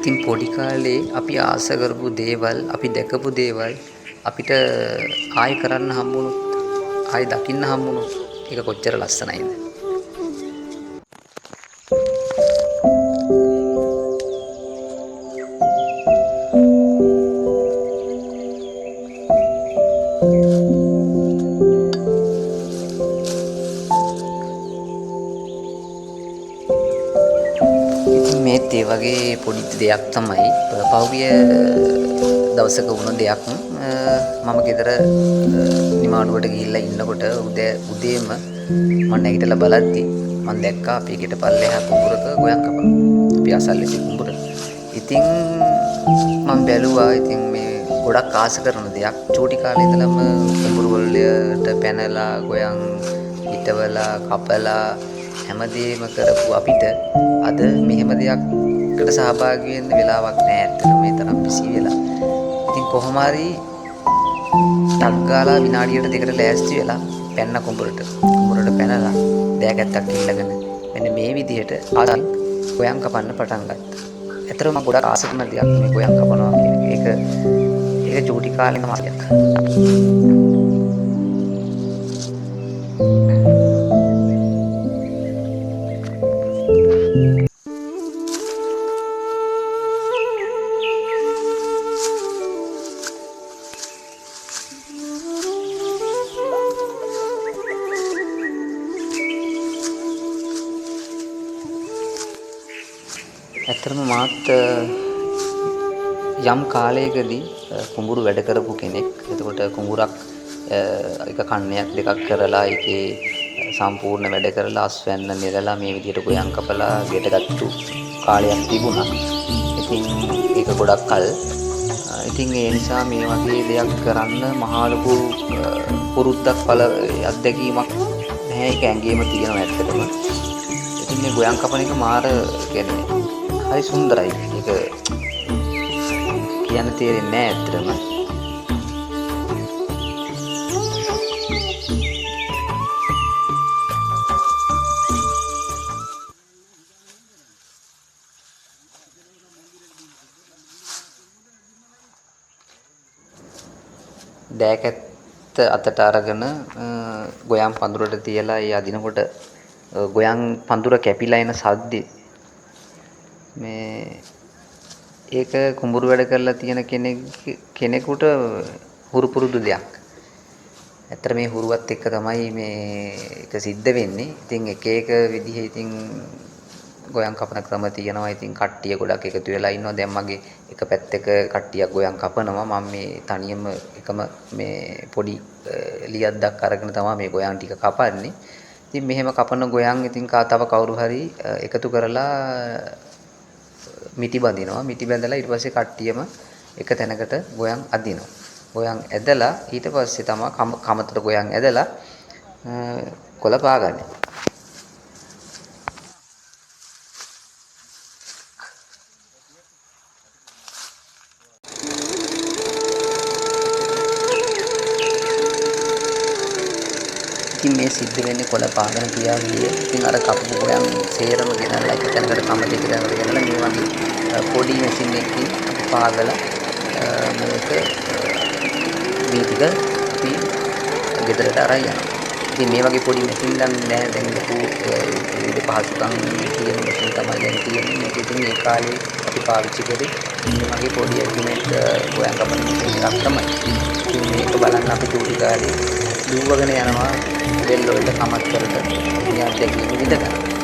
ඉතින් පොඩි කාලේ අපි ආස කරපු දේවල්, අපි දැකපු දේවල් අපිට ආයෙ කරන්න හම්බුනොත්, ආයෙ දකින්න හම්බුනොත් ඒක කොච්චර ලස්සනයිද? ඉතින් මේත් ඒ වගේ පොඩි දෙයක් තමයි පහුගිය දවසක වුණ දෙයක්. මම ගෙදර නිමාඩුවට ගිහිල්ලා ඉන්නකොට උදේම මම නැගිටලා බලද්දි මම දැක්කා අපේ ගෙට පල්ලෙහා කුඹුරක ගොයන් කපනවා. අපි අසල්වැසි කුඹුර. ඉතින් මම බැලුවා ඉතින් මේ ගොඩක් ආස කරන දෙයක්. චූටි කාලේ ඉඳලම කුඹුරු වලට පැනලා ගොයන් හිටවලා කපලා හැමදේම කරපු අපිට අද මෙහෙම දෙයක්කට සහභාගී වෙන්න වෙලාවක් නැහැ. ඇත්තටම මේ තරම් බිසි වෙලා. ඉතින් කොහොම හරි ටක් ගාලා විනාඩියට දෙකට ලෑස්ති වෙලා පැන්න කුඹුරට පැනලා දෑකැත්තක් ඉල්ලගෙන මෙන්න මේ විදිහට ආසල් ගොයන් කපන්න පටන් ගත්තා. ඇත්තටම මම ගොඩක් ආස කරන දෙයක් මේ ගොයන් කපනවා කියන එක. ඒක චූටි කාලේ ඉඳන් මාසයක්. ඇත්තටම මාත් යම් කාලයකදී කුඹුරු වැඩ කරපු කෙනෙක්. එතකොට කුඹුරක් එක කන්නයක් දෙකක් කරලා ඒකේ සම්පූර්ණ වැඩ කරලා අස්වැන්න නිරලා මේ විදිහට ගොයන් කපලා ගෙටගත්තු කාලයක් තිබුණා. ඉතින් ඒක ගොඩක් කල්. ඉතින් ඒ නිසා මේ වගේ දෙයක් කරන්න මහා ලොකු පුරුද්දක් අත්දැකීමක් නැහැ. ඒක ඇඟේම තියෙනවා ඇත්තටම. ඉතින් මේ ගොයන් කපන එක මාර කියන්නේ හරි සුන්දරයි. ඒක කියන්න තේරෙන්නේ නැහැ ඇත්තටම. දෑකැත්ත අතට අරගෙන ගොයන් පඳුරට තියලා ඒ අදිනකොට ගොයන් පඳුර කැපිලා එන සද්දේ මේ ඒක කුඹුරු වැඩ කරලා තියෙන කෙනෙකුට හුරු පුරුදු දෙයක්. ඇත්තට මේ හුරුවත් එක්ක තමයි මේ ඒක සිද්ධ වෙන්නේ. ඉතින් එක විදිහේ ඉතින් ගොයන් කපන ක්‍රම තියෙනවා. ඉතින් කට්ටිය ගොඩක් එකතු වෙලා ඉන්නවා. දැන් මගේ එක පැත්තක කට්ටියක් ගොයන් කපනවා. මම මේ තනියම එකම මේ පොඩි ලියද්දක් අරගෙන තමයි මේ ගොයන් ටික කපන්නේ. ඉතින් මෙහෙම කපන ගොයන් ඉතින් තව කවුරු හරි එකතු කරලා මිටි බඳිනවා. මිටි බැඳලා ඊට පස්සේ කට්ටියම එක තැනකට ගොයන් අදිනවා. ගොයන් ඇදලා ඊට පස්සේ තමයි කමතට ගොයන් ඇදලා කොළ පාගන්නේ. ඉතින් මේ සිද්ධ වෙන්නේ කොළ පාගන කියාවිය. ඉතින් අර කපපු ගොයන් සේරම ගෙනල්ලා එක තැනකට කමතේ ගෙනල්ලා මේ වගේ පොඩි මැෂින් එකකින් පාගලා මේක මේ ටික අපි ගෙදරට අරන් යනවා. ඉතින් මේ වගේ පොඩි මැෂින් නම් නෑ දැන් ලොකු විවිධ පහසුකම් තියෙන මැෂින් තමයි දැන් තියෙන්නේ. මේක ඉතින් ඒ කාලේ අපි පාවිච්චි කරේ මේ වගේ පොඩි ඇල්ටිමේට් ගොයන් කපන මැෂින් එකක් තමයි. ඉතින් මේක බලන්න අපි චූටි කාලේ දුවගෙන යනවා දෙල්ල වලට කමත් කරට මේ අත්දැකීම විඳ ගන්න.